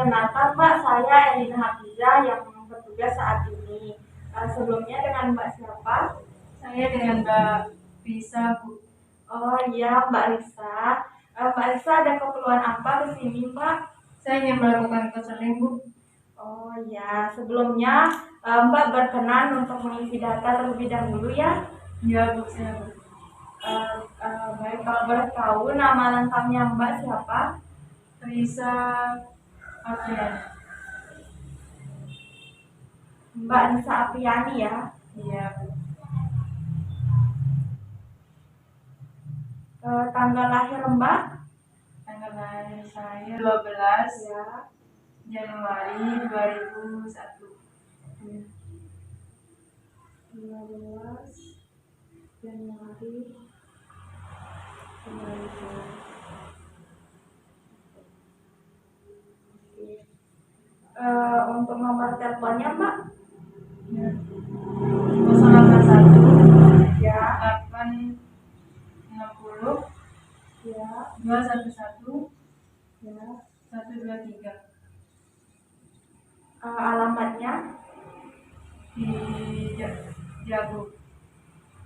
Perkenalkan Mbak, saya Elina Hafiza yang bertugas saat ini. Sebelumnya dengan Mbak siapa? Saya dengan Mbak Risa, Bu. Oh iya, Mbak Risa. Mbak Risa ada keperluan apa di sini, Mbak? Saya ingin melakukan konseling, Bu. Oh iya, sebelumnya Mbak berkenan untuk mengisi data terlebih dahulu ya? Ya, Bu, saya, Bu. Baik, kalau boleh tahu nama lengkapnya Mbak siapa? Risa Apriani. Mbak Risa Apriani ya? Iya, Bu. Tanggal lahir Mbak? Tanggal lahir saya 12 Ya. Januari 2001. 12 Januari 2000. Untuk nomor teleponnya Mbak? Ya. 081 Ya. 860 Ya. 211 Ya. 123. Alamatnya? Di Jago.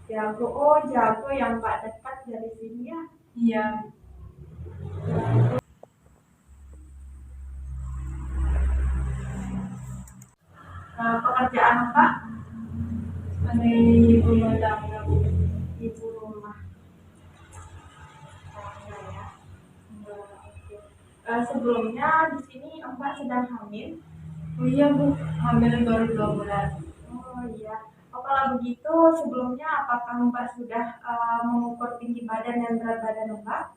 Jago. Oh, Jago yang Mbak dekat dari sini ya? Iya. Pekerjaan Mbak? Sebagai ibu rumah tangga, Bu. Ibu rumah tangga ya. Sebelumnya di sini Mbak sedang hamil? Oh iya, Bu, hamil baru 2 bulan. Oh iya. Oh, kalau begitu sebelumnya apakah Mbak sudah mengukur tinggi badan dan berat badan Mbak?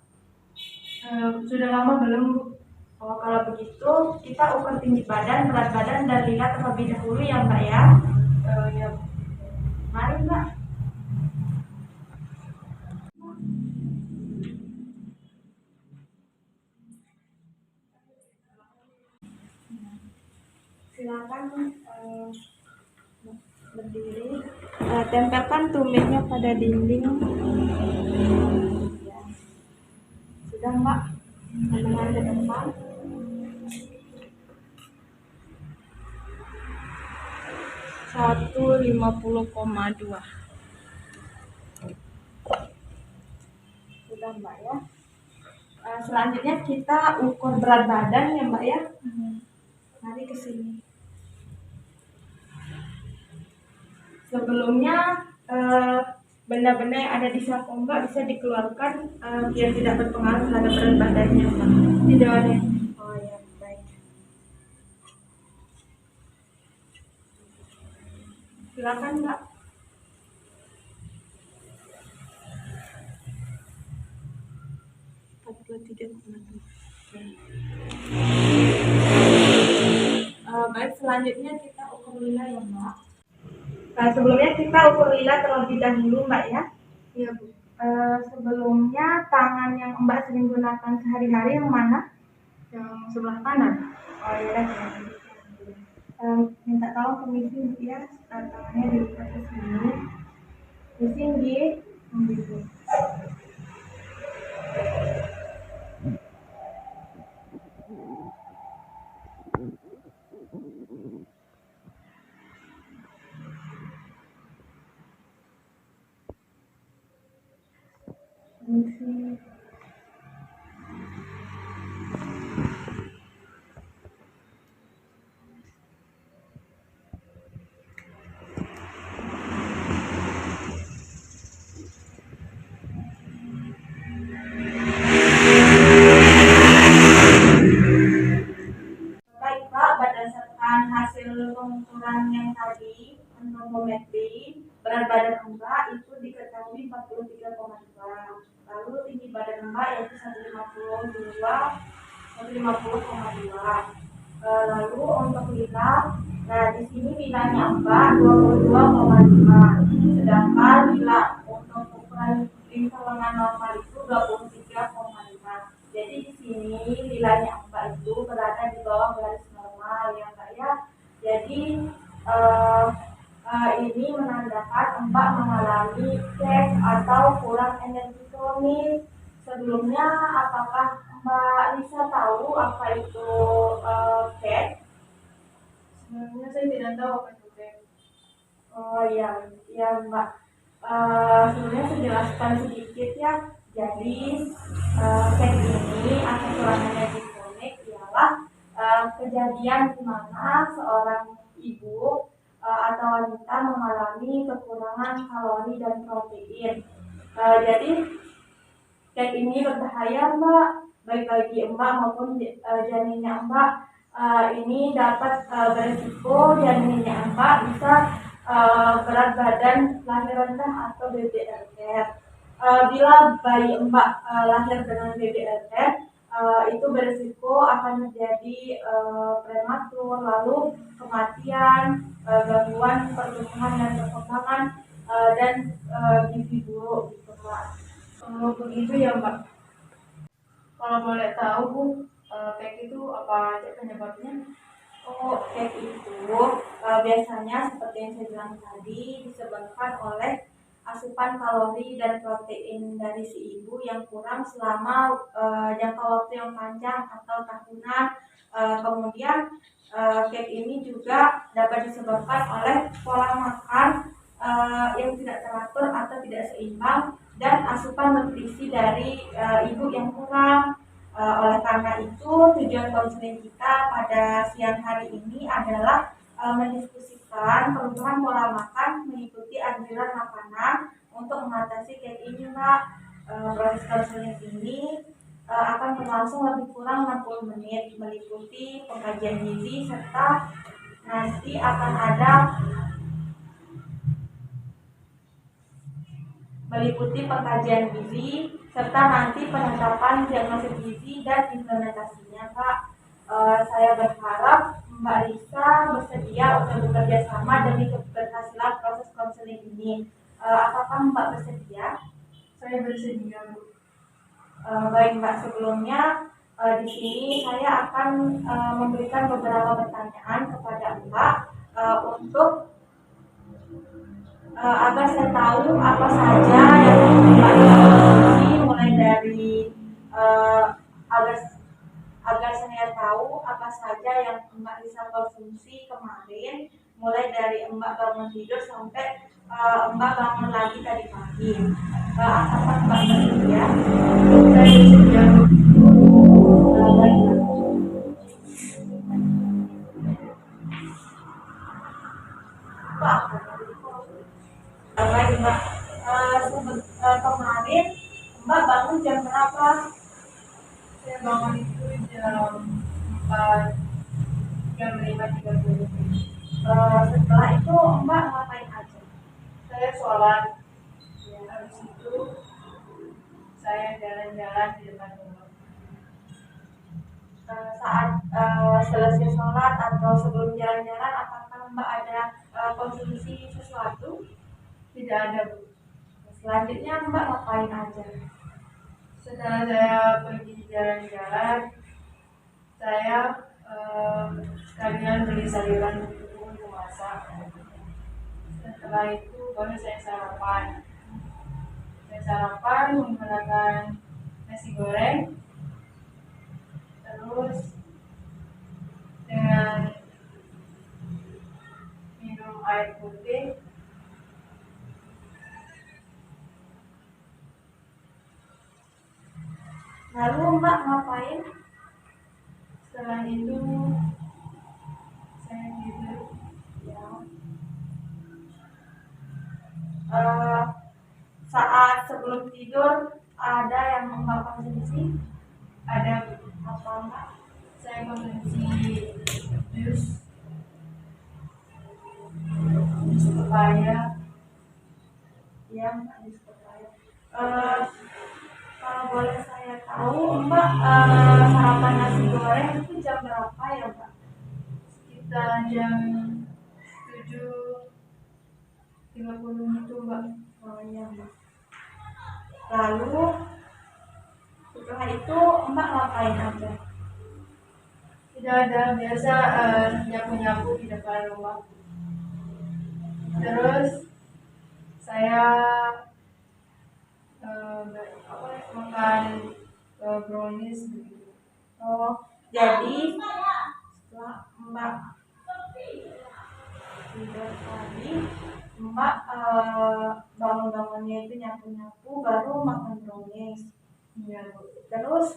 Sudah lama belum, Bu? Oh, kalau begitu kita ukur tinggi badan, berat badan, dan lihat terlebih dahulu ya Mbak ya. Ya. Mari Mbak. Silakan berdiri. Tempelkan tumitnya pada dinding. Ya. Sudah Mbak. Mendengar ke depan. 150,2. Sudah Mbak ya. Selanjutnya kita ukur berat badan ya Mbak ya. Mari ke sini. Sebelumnya benda-benda yang ada di saku Mbak bisa dikeluarkan biar tidak berpengaruh terhadap berat badannya Mbak. Tidak ada. Oh ya, baik. Silakan Mbak. Baik, selanjutnya kita ukur lila ya Mbak. Sebelumnya kita ukur lila terlebih dahulu Mbak ya. Iya, Bu. Sebelumnya tangan yang Mbak sering gunakan sehari-hari yang mana? Yang sebelah kanan. Oh ya, minta tolong permisi ya, tangannya dilipat ke sini. Di sini, gitu. Permisi. Baik Pak, berdasarkan hasil pengukuran yang tadi antropometri, berat badan Mbak itu diketahui 43,2. Lalu tinggi badan Mbak yaitu 150,2. Lalu untuk lila, nah di sini lilanya Mbak 22,5. Sedangkan lila untuk ukuran lingkar lengan normal itu 23,5. Jadi di sini nilainya Mbak itu berada di bawah garis normal ya Mbak ya. Jadi ini menandakan Mbak mengalami cek atau kurang energi kronis. Sebelumnya apakah Mbak Lisa tahu apa itu cake? Sebenarnya saya tidak tahu apa itu cake. Oh iya, iya Mbak. Sebenarnya saya jelaskan sedikit ya. Jadi cake ini atau namanya gikonik ialah kejadian di mana seorang ibu atau wanita mengalami kekurangan kalori dan protein. Jadi cake ini berbahaya Mbak, baik bagi Mbak maupun janinnya Mbak. Ini dapat beresiko janinnya Mbak bisa berat badan lahir rendah atau BBRR. Bila bayi Mbak lahir dengan BBRR, itu beresiko akan terjadi prematur, lalu kematian, gangguan pertumbuhan dan perkembangan, dan gizi buruk gitu Mbak. Kalau begitu ya Mbak, kalau boleh tahu Bu, cake itu apa aja penyebabnya? Oh, cake itu biasanya seperti yang saya bilang tadi disebabkan oleh asupan kalori dan protein dari si ibu yang kurang selama jangka waktu yang panjang atau tahunan. Kemudian cake ini juga dapat disebabkan oleh pola makan yang tidak teratur atau tidak seimbang dan asupan nutrisi dari ibu yang kurang. Oleh karena itu, tujuan konseling kita pada siang hari ini adalah mendiskusikan perubahan pola makan mengikuti anjuran makanan untuk mengatasi cake ini, Mbak. Proses konseling ini akan berlangsung lebih kurang 60 menit, meliputi pengkajian gizi serta nanti akan ada serta nanti penetapan diagnosis gizi dan implementasinya, Pak. Saya berharap Mbak Risa bersedia untuk bekerja sama demi keberhasilan proses konseling ini. Apakah Mbak bersedia? Saya bersedia Bu. Baik Mbak, sebelumnya di sini saya akan memberikan beberapa pertanyaan kepada Mbak untuk agar saya tahu apa saja yang Mbak konsumsi, mulai dari agar saya tahu apa saja yang Mbak bisa konsumsi kemarin, mulai dari Mbak bangun tidur sampai Mbak bangun lagi tadi pagi. Apakah Mbak bersedia? Saya bersedia Bu. Baik, Mbak. Baik Mbak, kemarin Mbak bangun jam berapa? Saya bangun itu jam 4, jam 5.30. Setelah itu Mbak ngapain aja? Saya sholat, ya, habis itu saya jalan-jalan di depan rumah. Saat selesai sholat atau sebelum jalan-jalan, apakah Mbak ada konsumsi sesuatu? Tidak ada Bu. Selanjutnya Mbak ngapain aja? Setelah saya pergi jalan-jalan, saya sekalian beli sayuran untuk masak. Setelah itu baru saya sarapan. Saya sarapan menggunakan nasi goreng, terus dengan minum air putih. Lalu Mbak ngapain? Setelah itu saya tidur. Ya. Saat sebelum tidur ada yang Mbak konsumsi? Ada Apa Mbak? saya konsumsi jus pepaya. Ya Mbak, disebut. Kalau boleh saya tahu Mbak sarapan nasi goreng itu jam berapa ya Mbak? Sekitar jam 7.30 itu Mbak. Oh iya Mbak. Lalu setelah itu Mbak ngapain aja? Tidak ada, biasa nyapu-nyapu di depan rumah. Terus saya makan brownies begitu. Oh, jadi setelah Mbak tidur tadi, Mbak bangun-bangunnya itu nyapu-nyapu, baru makan brownies. Iya, Bu. Terus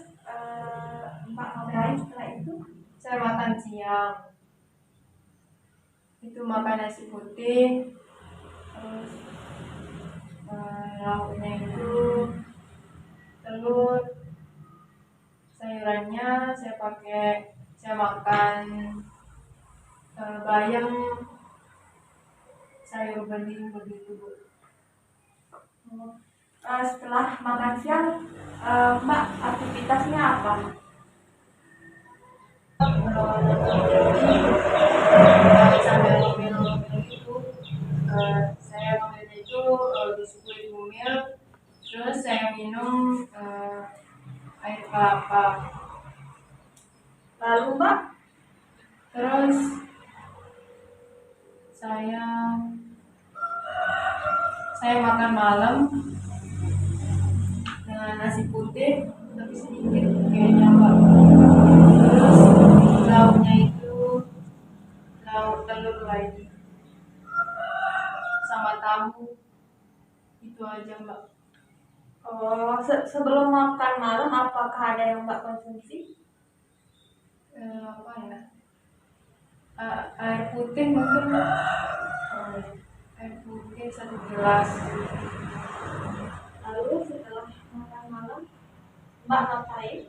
Mbak ngapain setelah itu? Saya makan siang. Itu makan nasi putih. Terus lauknya itu telur. Sayurannya saya makan bayam, sayur bening begitu, Bu. Setelah makan siang, Mbak aktivitasnya apa? Sambil ngomel-ngomel itu, saya ngambilnya itu disuguhin bumil, terus saya minum air kelapa. Lalu Mbak, Terus saya makan malam dengan nasi putih tapi sedikit kayaknya, Mbak. Terus lauknya itu lauk telur lagi sama tahu. Itu aja, Mbak. sebelum makan malam apakah ada yang Mbak konsumsi? Apa ya? Air putih mungkin, Mbak. Air putih 1 gelas. Lalu setelah makan malam, Mbak ngapain?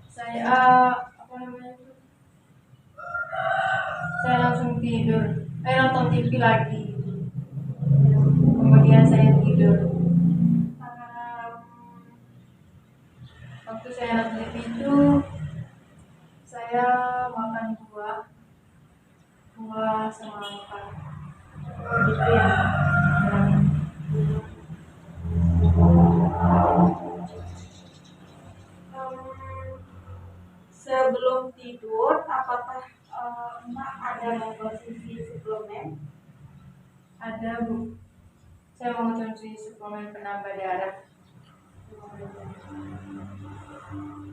Saya apa namanya itu? Saya langsung tidur. Nonton TV lagi. Kemudian saya tidur. Waktu saya nonton TV itu saya makan buah sama makan. Gitu ya. Sebelum tidur, apakah Mbak ada mengkonsumsi suplemen? Ada, Bu. Saya mengkonsumsi suplemen penambah darah.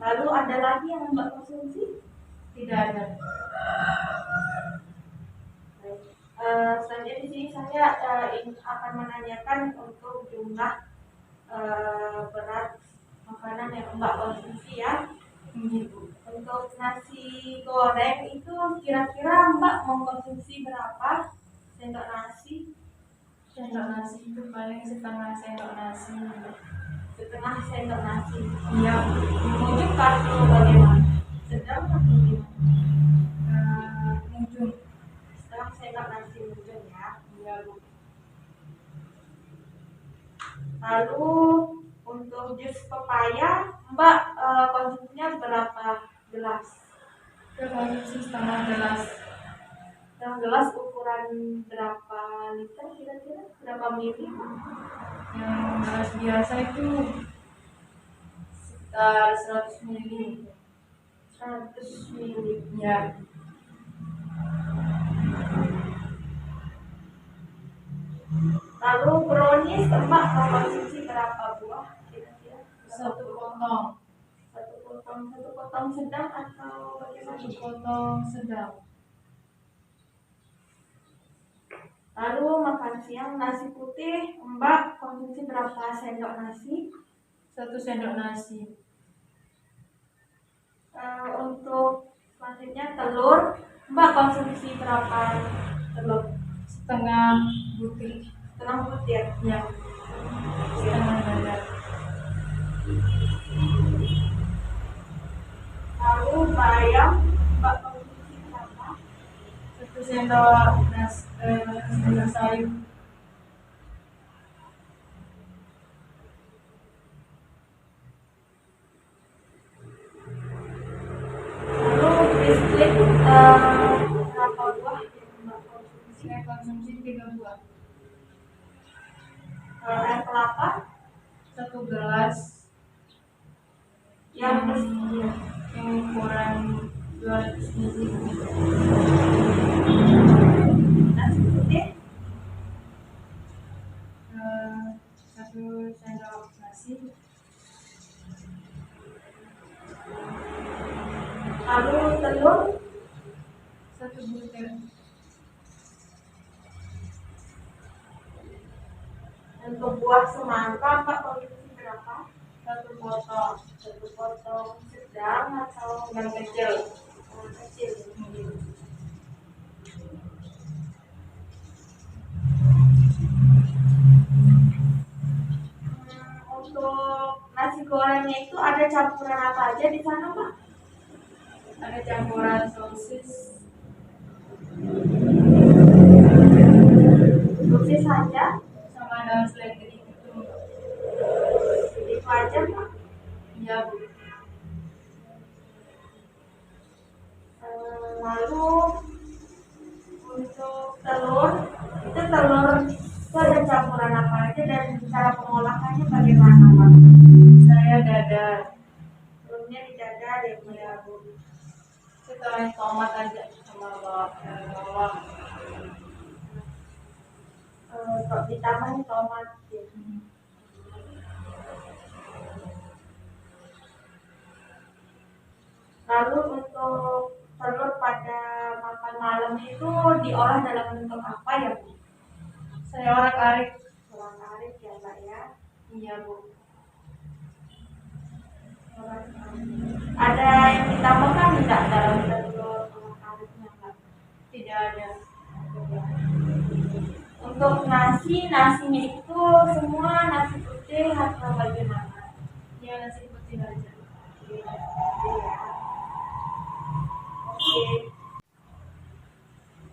Lalu ada lagi yang Mbak konsumsi? Tidak ada. Selanjutnya di sini saya akan menanyakan untuk jumlah berat makanan yang Mbak konsumsi ya. Untuk nasi goreng itu kira-kira Mbak mengkonsumsi berapa sendok nasi? Sendok nasi itu paling setengah sendok nasi. Setengah sendok nasi. Iya. Mungkin atau bagaimana? Sedang atau gimana? Mungkin. Setengah sendok nasi mungkin ya. Iya, Bu. Lalu untuk jus pepaya Mbak konsumsinya berapa gelas? Saya konsumsi setengah gelas. Setengah gelas ukuran berapa liter kira-kira? Berapa mili? Yang gelas biasa itu sekitar 100 ml. 100 mili. Ya. Lalu brownies Mbak konsumsi berapa buah kira-kira? 1 potong. Satu potong sedang atau bagaimana? 1 potong sedang. Lalu makan siang nasi putih Mbak konsumsi berapa sendok nasi? 1 sendok nasi. Untuk selanjutnya telur Mbak konsumsi berapa telur? Setengah butir. Setengah butir Ya. Setengah bandar. Lalu bayam Mbak konsumsi berapa? 1 sendok sayur. Lalu biskuit berapa buah yang Mbak konsumsi? Saya konsumsi 3 buah. Air kelapa 1 gelas. yang ukuran 200 ml. nasi putih 1 sendok nasi. Untuk buah semangka Mbak konsumsi berapa? Satu potong. Satu potong sedang atau Yang kecil. kecil? Untuk nasi gorengnya itu ada campuran apa aja di sana Mbak? Ada campuran sosis, Sosis saja? sama daun seledri gitu. Itu aja Mbak? Iya Bu. Lalu untuk telur, itu telur itu ada campuran apa aja dan cara pengolahannya bagaimana Mbak? Saya dadar. Telurnya didadar ya Mbak ya Bu. Setelah tomat aja sama bawang. Ditambahin tomat ya. Lalu untuk telur pada makan malam itu diolah dalam bentuk apa ya Bu? Saya orak-arik. Orak-arik ya Mbak ya. Iya Bu. Ada yang ditambahkan tidak dalam telur orak-ariknya Mbak? Tidak ada. Untuk nasinya itu semua nasi putih atau bagaimana? Ya nasi putih aja.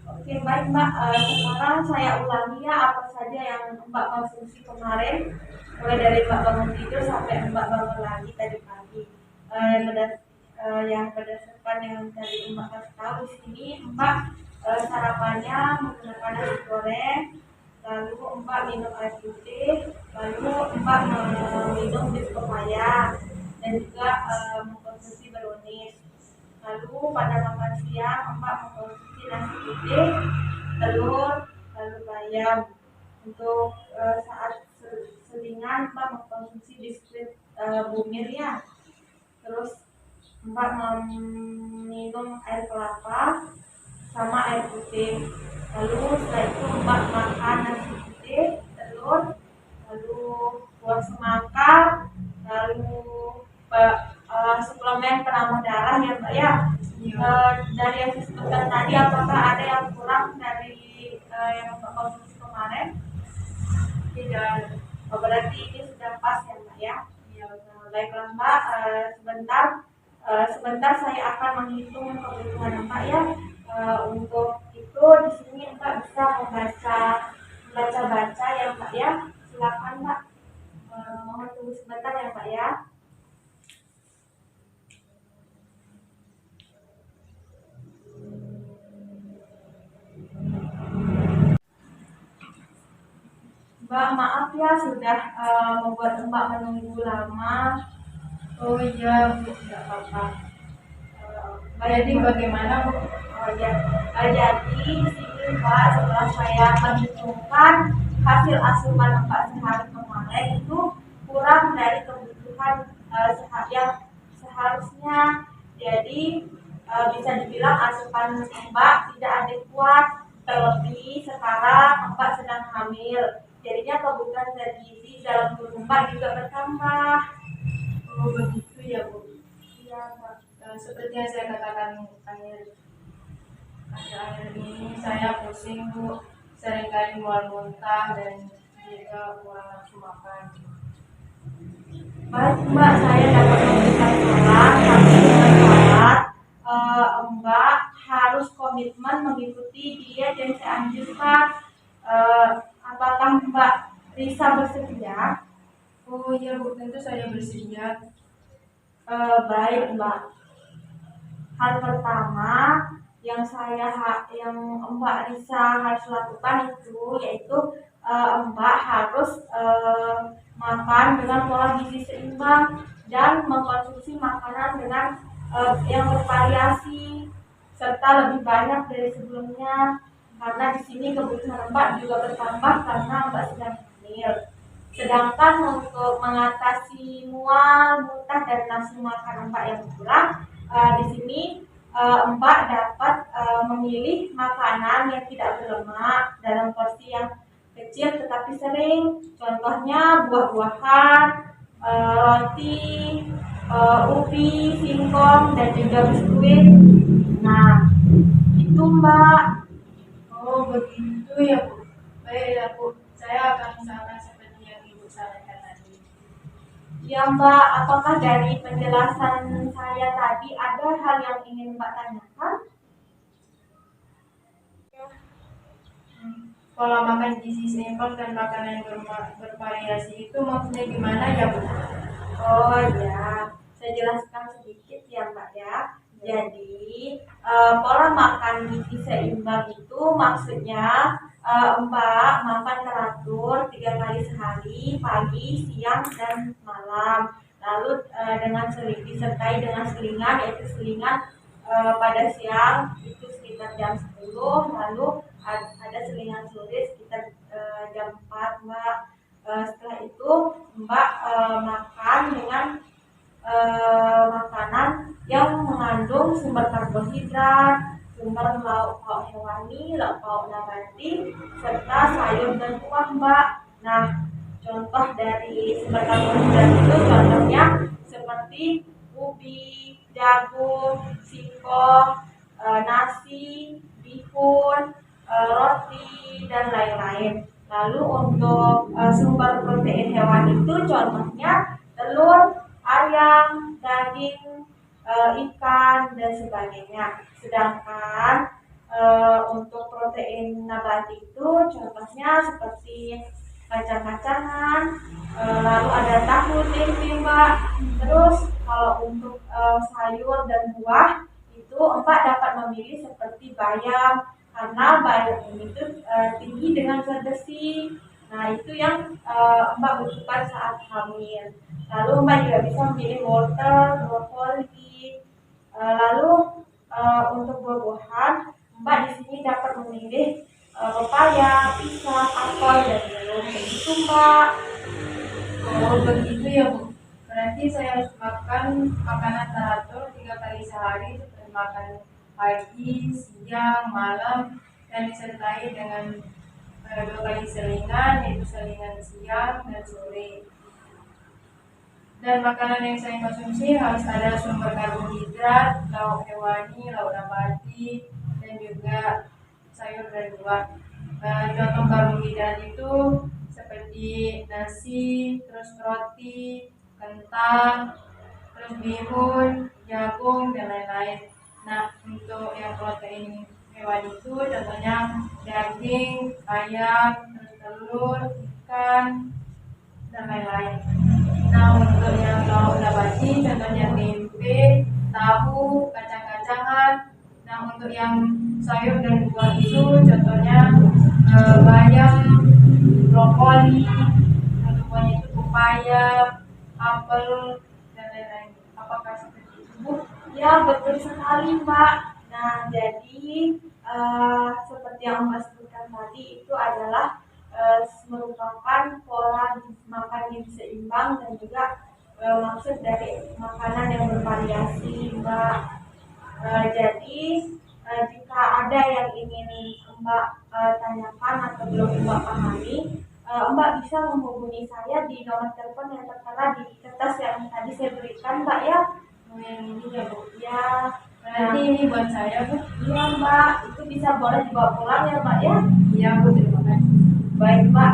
Oke, baik Mbak. Sekarang saya ulangi ya apa saja yang Mbak konsumsi kemarin, mulai dari Mbak bangun tidur sampai Mbak bangun lagi tadi pagi. Yang berdasarkan yang tadi Mbak kasih tahu di sini, Mbak sarapannya menggunakan nasi goreng, lalu Mbak minum air putih, lalu Mbak minum bis pepaya dan juga mengkonsumsi brownies. Lalu pada makan siang Mbak mengkonsumsi nasi putih, telur, lalu bayam. Untuk saat selingan Mbak mengkonsumsi biskuit bumil ya. Terus Mbak minum air kelapa sama air putih. Lalu setelah itu Mbak makan nasi putih, telur, lalu buah semangka, lalu suplemen penambah darah ya Mbak ya. Dari yang disebutkan tadi apakah ada yang kurang dari yang Mbak konsumsi kemarin? Tidak. Berarti ini sudah pas ya Mbak ya. Baiklah Mbak, sebentar saya akan menghitung kebutuhan Mbak ya. Untuk itu di sini Mbak bisa membaca ya Mbak ya. Silakan Mbak. Mohon tunggu sebentar ya Mbak ya. Mbak maaf ya sudah membuat Mbak menunggu lama. Oh iya Bu, tidak apa-apa. Jadi bagaimana Bu? Jadi di sini Mbak setelah saya menghitungkan hasil asupan Mbak sehari kemarin itu kurang dari kebutuhan yang seharusnya. Jadi bisa dibilang asupan Mbak tidak adekuat, terlebih sekarang Mbak sedang hamil. Jadinya kebutuhan zat gizi dalam tubuh Mbak juga bertambah. Oh begitu ya Bu. Iya Mbak. Seperti yang saya katakan akhir-akhir ini saya pusing Bu, seringkali mual muntah dan juga kurang nafsu makan. Baik Mbak, saya dapat memberikan saran, tapi dengan syarat Mbak harus komitmen mengikuti diet yang saya anjurkan. Apakah Mbak Risa bersedia? Oh iya Bu, tentu saya bersedia. Baik Mbak. Hal pertama yang Mbak Risa harus lakukan itu yaitu Mbak harus makan dengan pola gizi seimbang dan mengkonsumsi makanan dengan yang bervariasi serta lebih banyak dari sebelumnya, karena di sini kebutuhan Mbak juga bertambah karena Mbak sedang hamil. Sedangkan untuk mengatasi mual, muntah dan nafsu makan Mbak yang kurang, di sini Mbak dapat memilih makanan yang tidak berlemak dalam porsi yang kecil tetapi sering. Contohnya buah-buahan, roti, ubi, singkong, dan juga biskuit. Nah, itu Mbak. Oh begitu ya Bu. Baik ya Bu, saya akan usahakan seperti yang Ibu sarankan tadi. Ya Mbak, apakah dari penjelasan saya tadi ada hal yang ingin Mbak tanyakan? Pola makan gizi seimbang dan makanan yang bervariasi itu maksudnya gimana ya Bu? Oh ya, saya jelaskan sedikit ya Mbak ya. Jadi pola makan gizi seimbang itu maksudnya Mbak makan teratur 3 kali sehari, pagi, siang, dan malam. Lalu disertai dengan selingan, yaitu selingan pada siang itu sekitar jam 10, lalu ada selingan sore sekitar jam 4 Mbak. Setelah itu Mbak makan dengan makanan yang mengandung sumber karbohidrat, sumber lauk pauk hewani, lauk pauk nabati, serta sayur dan buah Mbak. Nah, contoh dari sumber karbohidrat itu contohnya seperti ubi, jagung, singkong, nasi, bihun, roti, dan lain-lain. Lalu untuk sumber protein hewan itu contohnya telur, ayam, daging, ikan, dan sebagainya. Sedangkan untuk protein nabati itu contohnya seperti kacang-kacangan, lalu ada tahu, tempe Mbak. Terus kalau untuk sayur dan buah itu Mbak dapat memilih seperti bayam, karena bayam ini tuh tinggi dengan zat besi. Nah, itu yang Mbak butuhkan saat hamil. Lalu Mbak juga bisa memilih wortel, brokoli. Lalu untuk buah-buahan, Mbak di sini dapat memilih pepaya, pisang, apel, dan melon. Begitu Mbak. Oh begitu ya Bu. Berarti saya harus makan makanan teratur 3 kali sehari seperti makan pagi, siang, malam, dan disertai dengan 2 kali selingan, yaitu selingan siang dan sore. Dan makanan yang saya konsumsi harus ada sumber karbohidrat, lauk hewani, lauk nabati, dan juga sayur dan buah. Contoh karbohidrat itu seperti nasi, terus roti, kentang, terus bihun, jagung, dan lain-lain. Nah, untuk yang protein hewan itu contohnya daging, ayam, terus telur, ikan, dan lain-lain. Nah, untuk yang lauk nabati contohnya tempe, tahu, kacang-kacangan. Nah, untuk yang sayur dan buah itu contohnya bayam, brokoli, untuk buahnya itu pepaya, apel, dan lain-lain. Apakah seperti itu Bu? Ya, betul sekali Mbak. Nah, jadi seperti yang Mbak sebutkan tadi itu adalah merupakan pola makan gizi seimbang dan juga maksud dari makanan yang bervariasi Mbak. Jadi jika ada yang ingin Mbak tanyakan atau belum Mbak pahami, Mbak bisa menghubungi saya di nomor telepon yang tertera di kertas yang tadi saya berikan Mbak ya. Yang ini ya Bu. Ya, Berarti ini buat saya Bu. iya Mbak, itu bisa boleh dibawa pulang ya Mbak ya. Iya Bu, terima kasih. Baik Mbak,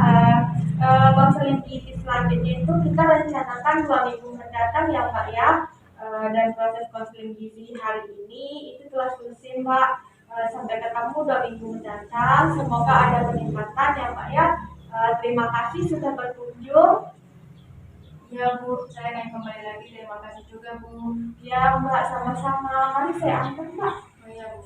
konseling gizi selanjutnya itu kita rencanakan 2 minggu mendatang ya Mbak ya. Dan proses konseling gizi hari ini itu telah selesai Mbak. Sampai ketemu 2 minggu mendatang. Semoga ada peningkatan ya Mbak ya. Terima kasih sudah berkunjung. Ya Bu, saya akan kembali lagi. Terima kasih juga Bu. Ya Mbak, sama-sama. Mari saya antar Mbak. Oh iya Bu.